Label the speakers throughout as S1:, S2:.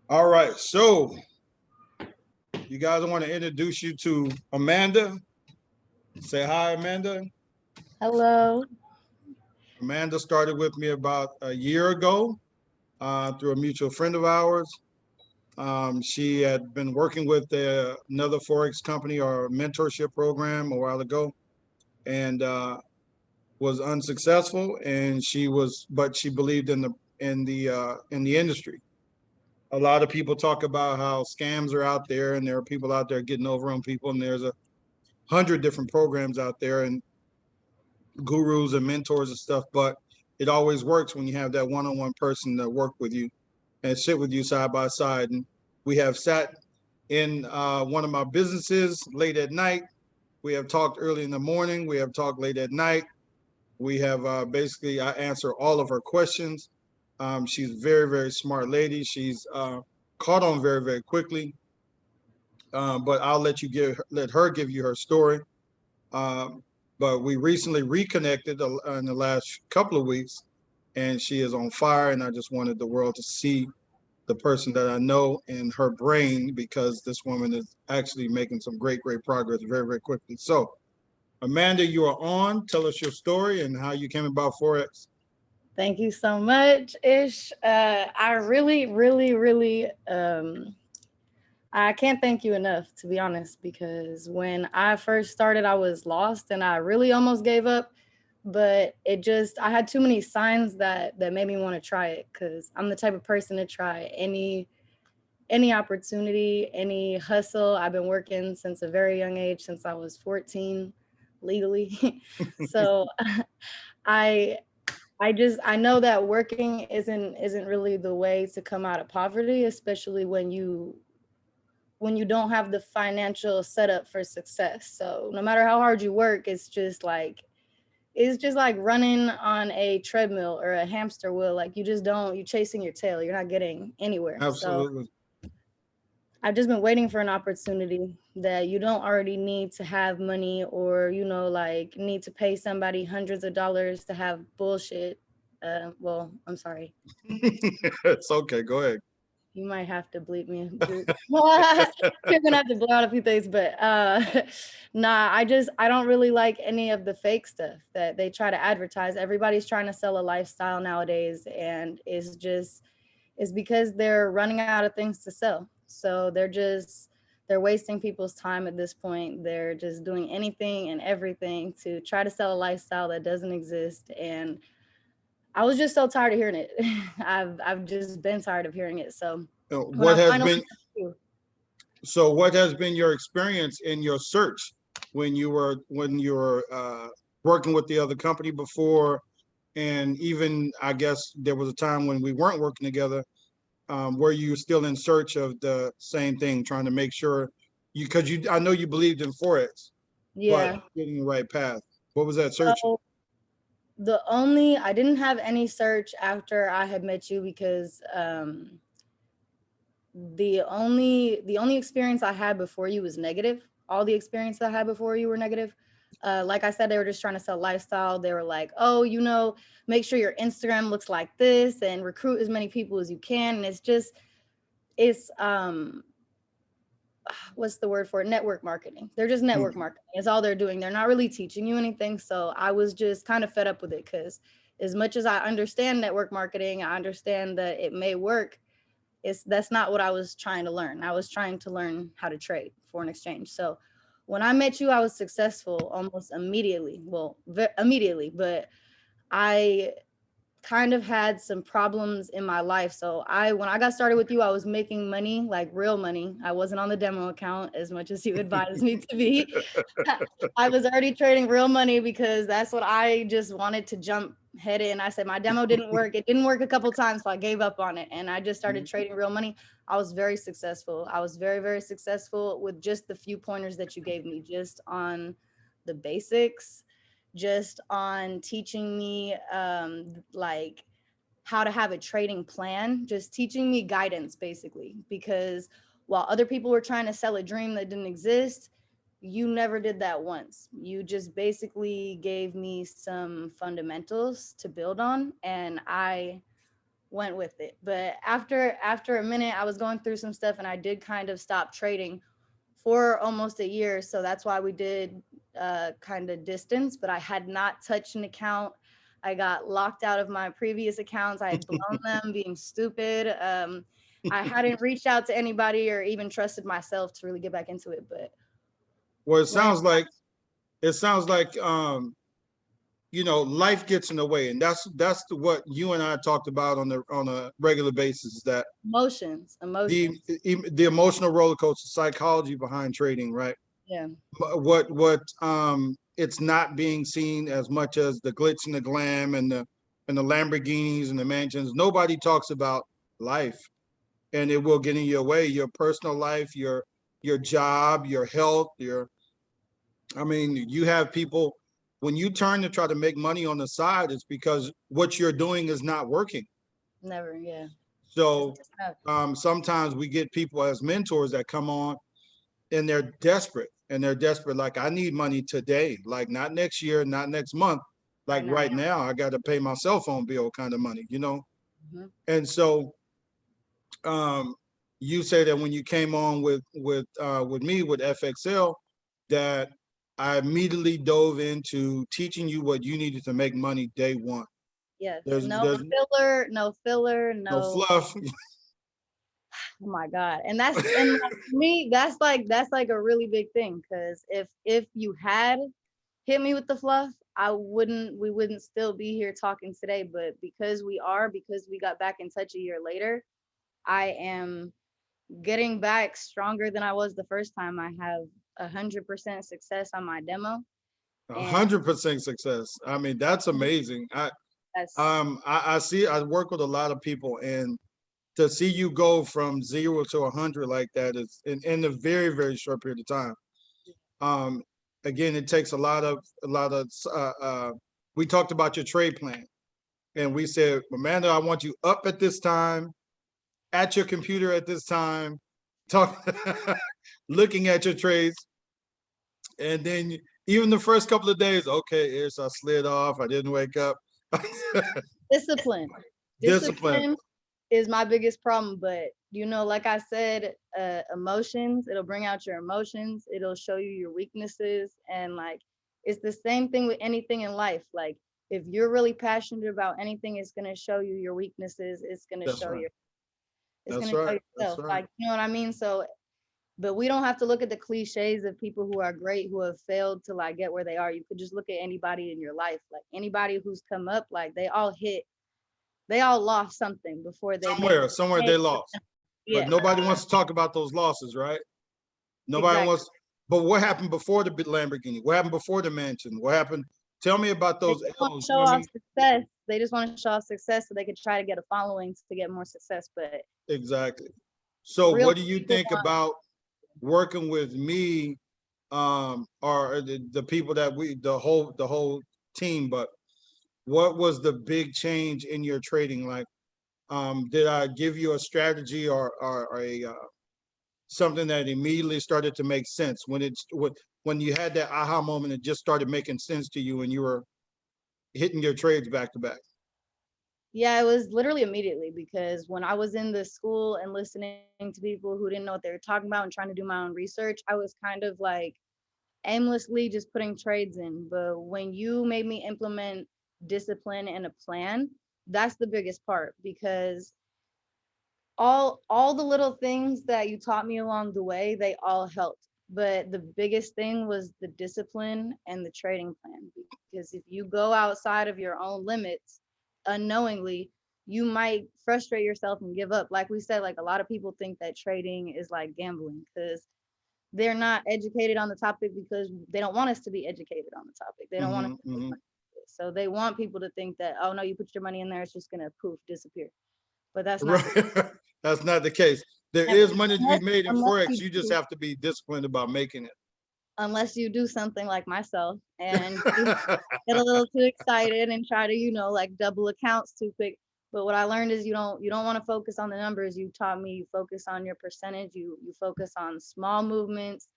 S1: All right, so you guys, I want to introduce you to Amanda. Say hi, Amanda.
S2: Hello.
S1: Amanda started with me about a year ago through a mutual friend of ours. She had been working with another Forex company or mentorship program a while ago, and was unsuccessful. And but she believed in the industry. A lot of people talk about how scams are out there, and there are people out there getting over on people, and there's 100 different programs out there, and gurus and mentors and stuff. But it always works when you have that one-on-one person that work with you and sit with you side by side. And we have sat in one of my businesses late at night. We have talked early in the morning. We have talked late at night. We have basically, I answer all of her questions. She's a very, very smart lady. She's caught on very, very quickly. But I'll let her give you her story. Um, but we recently reconnected in the last couple of weeks, and she is on fire. And I just wanted the world to see the person that I know and her brain, because this woman is actually making some great, great progress very, very quickly. So, Amanda, you are on. Tell us your story and how you came about Forex.
S2: Thank you so much, Ish. I really, I can't thank you enough, to be honest, because when I first started, I was lost and I really almost gave up. But I had too many signs that made me want to try it because I'm the type of person to try any opportunity, any hustle. I've been working since a very young age, since I was 14 legally. So I I know that working isn't really the way to come out of poverty, especially when you don't have the financial setup for success. So no matter how hard you work, it's just like running on a treadmill or a hamster wheel. Like you're chasing your tail. You're not getting anywhere. So
S1: Absolutely.
S2: I've just been waiting for an opportunity that you don't already need to have money or, like need to pay somebody hundreds of dollars to have bullshit. Well, I'm sorry.
S1: It's okay. Go ahead.
S2: You might have to bleep me. You're gonna have to blow out a few things, but nah, I don't really like any of the fake stuff that they try to advertise. Everybody's trying to sell a lifestyle nowadays, and it's because they're running out of things to sell. So they're wasting people's time at this point. They're just doing anything and everything to try to sell a lifestyle that doesn't exist. And I was just so tired of hearing it. I've just been tired of hearing it. So when I
S1: What has
S2: finally
S1: been what has been your experience in your search when you were working with the other company before, and even I guess there was a time when we weren't working together. Were you still in search of the same thing, trying to make sure because I know you believed in Forex, but
S2: yeah.
S1: getting the right path. What was that searching?
S2: So I didn't have any search after I had met you because the only experience I had before you was negative. All the experience I had before you were negative. Like I said, they were just trying to sell lifestyle. They were like, oh, make sure your Instagram looks like this and recruit as many people as you can. And it's what's the word for it? Network marketing. They're just network
S1: Mhm.
S2: marketing. It's all they're doing. They're not really teaching you anything. So I was just kind of fed up with it because as much as I understand network marketing, I understand that it may work. That's not what I was trying to learn. I was trying to learn how to trade foreign exchange. So when I met you, I was successful almost immediately. Well, immediately, but I kind of had some problems in my life. So when I got started with you, I was making money, like real money. I wasn't on the demo account as much as you advised me to be. I was already trading real money because that's what I just wanted to jump head in. I said my demo didn't work. It didn't work a couple times, so I gave up on it and I just started trading real money. I was very successful. I was very, very successful with just the few pointers that you gave me, just on the basics, just on teaching me like how to have a trading plan, just teaching me guidance basically. Because while other people were trying to sell a dream that didn't exist, you never did that once. You just basically gave me some fundamentals to build on. And went with it. But after a minute, I was going through some stuff, and I did kind of stop trading for almost a year. So that's why we did kind of distance. But I had not touched an account. I got locked out of my previous accounts. I had blown them, being stupid. I hadn't reached out to anybody or even trusted myself to really get back into it. But
S1: Well,
S2: when
S1: it sounds like life gets in the way, and what you and I talked about on a regular basis. That
S2: emotions,
S1: the emotional roller coaster psychology behind trading, right?
S2: yeah,
S1: It's not being seen as much as the glitz and the glam and the Lamborghinis and the mansions. Nobody talks about life, and it will get in your way. Your personal life, your job, your health, I mean, you have people when you turn to try to make money on the side, it's because what you're doing is not working.
S2: never, yeah, it's
S1: So
S2: just enough.
S1: sometimes we get people as mentors that come on and they're desperate. Like, I need money today, like not next year, not next month, like
S2: Right now.
S1: right now. I got to pay my cell phone bill kind of money.
S2: Mhm.
S1: And so um, you say that when you came on with me with FXL, that I immediately dove into teaching you what you needed to make money day one.
S2: Yes,
S1: There's
S2: no filler,
S1: no
S2: no.
S1: fluff.
S2: Oh my God. And like for me, that's like a really big thing. Cause if you had hit me with the fluff, we wouldn't still be here talking today. But because we got back in touch a year later, I am getting back stronger than I was the first time. I have 100% success on my demo.
S1: A
S2: And
S1: 100% success. I mean, that's amazing.
S2: that's
S1: I see. I work with a lot of people, and to see you go from 0 to 100 like that is in a very very short period of time. Um, Again, it takes a lot of. We talked about your trade plan, and we said, Amanda, I want you up at this time, at your computer at this time, talk, looking at your trades, and then even the first couple of days, okay, here's I slid off. I didn't wake up.
S2: discipline.
S1: Discipline.
S2: Discipline is my biggest problem. But like I said, emotions, it'll bring out your emotions, it'll show you your weaknesses. And like it's the same thing with anything in life. Like if you're really passionate about anything, it's going to show you your weaknesses.
S1: That's right.
S2: It's
S1: That's
S2: going to show
S1: right. That's
S2: yourself,
S1: right.
S2: like, you know what I mean? So but we don't have to look at the cliches of people who are great, who have failed to like get where they are. You could just look at anybody in your life, like anybody who's come up, like they all lost something before they
S1: Somewhere
S2: made
S1: they lost, but
S2: yeah,
S1: nobody wants to talk about those losses, right? Nobody
S2: exactly.
S1: wants. But what happened before the Lamborghini? What happened before the mansion? What happened? Tell me about
S2: They
S1: those
S2: just want to
S1: L's. You
S2: show
S1: know what I
S2: off
S1: mean?
S2: success. They just want to show off success so they could try to get a following to get more success. But
S1: Exactly. So,
S2: real
S1: what do you
S2: people
S1: think
S2: want,
S1: about working with me, or the people that the whole team? But what was the big change in your trading? Like, did I give you a strategy or a something that immediately started to make sense when you had that aha moment? It just started making sense to you, and you were hitting your trades back to back.
S2: yeah, it was literally immediately, because when I was in the school and listening to people who didn't know what they were talking about and trying to do my own research, I was kind of like aimlessly just putting trades in. But when you made me implement discipline and a plan, that's the biggest part, because all the little things that you taught me along the way, they all helped. But the biggest thing was the discipline and the trading plan. Because if you go outside of your own limits unknowingly, you might frustrate yourself and give up. Like we said, like a lot of people think that trading is like gambling, because they're not educated on the topic, because they don't want us to be educated on the topic. They don't want us
S1: Hmm.
S2: to make
S1: Hmm.
S2: money. So they want people to think that, oh no, you put your money in there, it's just gonna poof disappear. But that's not the
S1: Right. That's not the case. There
S2: never.
S1: is money to be
S2: Unless
S1: made in
S2: unless
S1: Forex.
S2: you
S1: You just
S2: do
S1: have to be disciplined about making
S2: unless you do something like myself and you
S1: it.
S2: get a little too excited and try to, like double accounts too quick. But what I learned is you don't want to focus on the numbers. You taught me you focus on your percentage, you focus on small movements,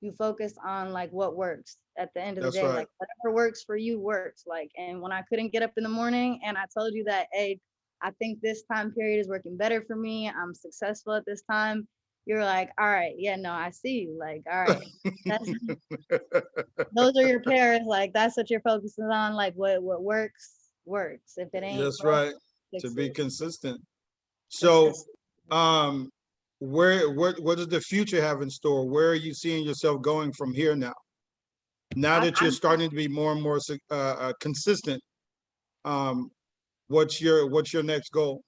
S2: you focus on like what works at the end of the
S1: That's
S2: day.
S1: right.
S2: Like whatever works for you works. Like, and when I couldn't get up in the morning and I told you that, hey, I think this time period is working better for me. I'm successful at this time. You're like, all right, yeah, no, I see you. Like, all right, that's those are your pairs. Like, that's what you're focusing on. Like, what works, works. If it ain't
S1: That's
S2: broke,
S1: right. To
S2: fix
S1: be
S2: it.
S1: consistent. So,
S2: Consistent.
S1: um, where what does the future have in store? Where are you seeing yourself going from here now? Now that
S2: I
S1: you're starting to be more and more consistent, um, what's your next goal?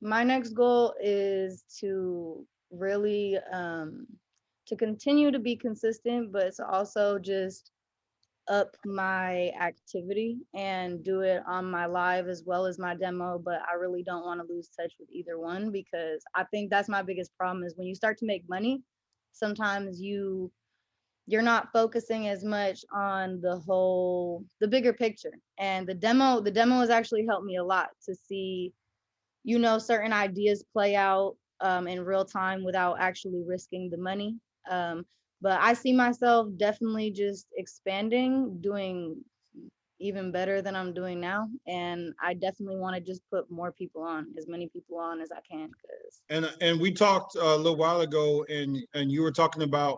S2: my next goal is to really to continue to be consistent, but to also just up my activity and do it on my live as well as my demo. But I really don't want to lose touch with either one, because I think that's my biggest problem is when you start to make money, sometimes you're not focusing as much on the bigger picture. And the demo has actually helped me a lot to see, certain ideas play out in real time without actually risking the money. Um, but I see myself definitely just expanding, doing even better than I'm doing now. And I definitely want to just put more people on, as many people on as I can, because
S1: And we talked a little while ago, and you were talking about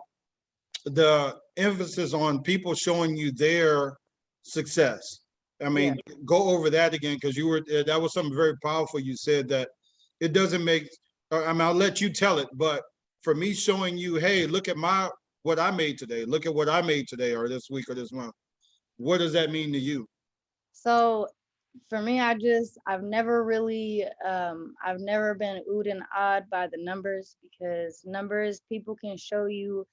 S1: the emphasis on people showing you their success. I
S2: yeah.
S1: mean, go over that again, because that was something very powerful. You said that it doesn't make. I mean, I'll let you tell it, but for me showing you, hey, look at what I made today. Look at what I made today, or this week, or this month. What does that mean to you?
S2: So for me, I've never been oohed and awed by the numbers, because numbers, people can show you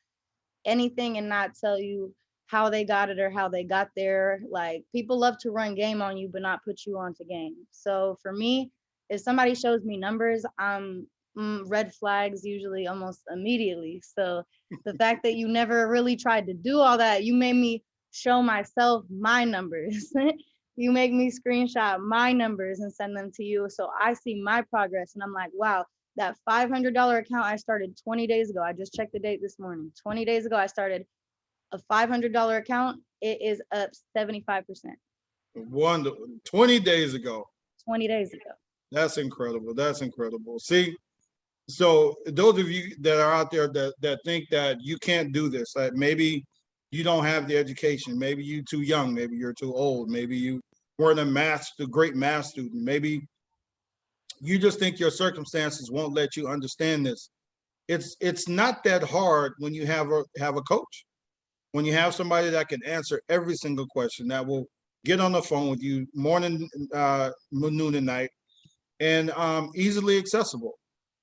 S2: anything and not tell you how they got it or how they got there. Like, people love to run game on you, but not put you onto game. So for me, if somebody shows me numbers, I'm red flags usually almost immediately. So the fact that you never really tried to do all that, you made me show myself my numbers. You make me screenshot my numbers and send them to you. So I see my progress and I'm like, wow, that $500 account I started 20 days ago. I just checked the date this morning. 20 days ago, I started a $500 account. It is up 75%.
S1: 20 days ago.
S2: 20 days ago.
S1: That's incredible. That's incredible. See, so those of you that are out there that think that you can't do this, like maybe you don't have the education, maybe you're too young, maybe you're too old, maybe you weren't a great math student, maybe you just think your circumstances won't let you understand this. It's not that hard when you have a coach, when you have somebody that can answer every single question, that will get on the phone with you morning, noon, and night, and easily accessible.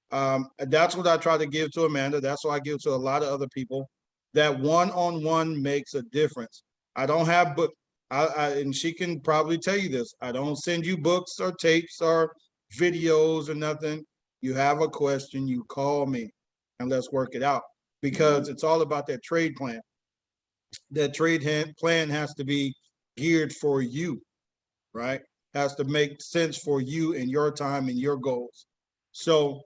S1: That's what I try to give to Amanda. That's what I give to a lot of other people. That one-on-one makes a difference. I don't have book, and she can probably tell you this. I don't send you books or tapes or videos or nothing. You have a question, you call me, and let's work it out. Because it's all about that trade plan. That plan has to be geared for you, right? Has to make sense for you and your time and your goals. So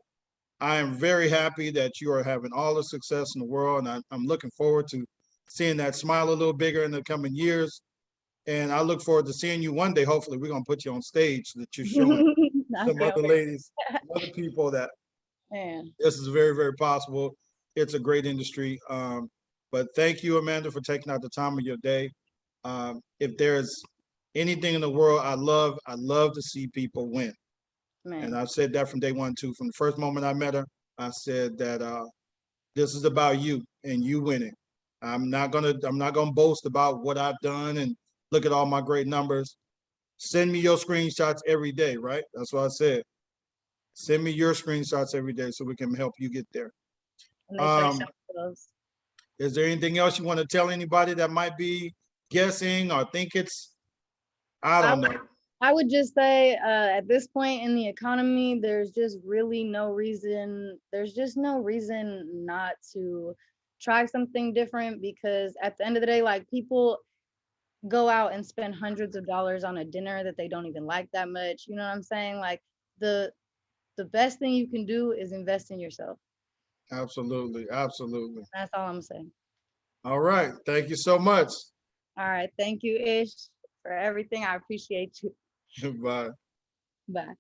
S1: I am very happy that you are having all the success in the world, and I'm looking forward to seeing that smile a little bigger in the coming years. And I look forward to seeing you one day. Hopefully, we're gonna put you on stage so that you're showing
S2: I
S1: some
S2: can't
S1: other
S2: wait.
S1: ladies, other people that
S2: Man.
S1: this is very, very possible. It's a great industry. But thank you, Amanda, for taking out the time of your day. If there's anything in the world I love to see people win. And
S2: Man.
S1: I've said that from day one too. From the first moment I met her, I said that this is about you and you winning. I'm not gonna boast about what I've done and look at all my great numbers. Send me your screenshots every day, right? That's what I said. Send me your screenshots every day so we can help you get there.
S2: And they say
S1: Um,
S2: so close.
S1: is there anything else you want to tell anybody that might be guessing or think it's, I
S2: I
S1: don't
S2: would
S1: know.
S2: I would just say at this point in the economy, there's just no reason not to try something different, because at the end of the day, like, people go out and spend hundreds of dollars on a dinner that they don't even like that much. You know what I'm saying? Like, the the best thing you can do is invest in yourself.
S1: Absolutely, absolutely.
S2: That's all I'm saying.
S1: All right. Thank you so much.
S2: All right. Thank you, Ish, for everything. I appreciate you.
S1: Bye.
S2: Bye.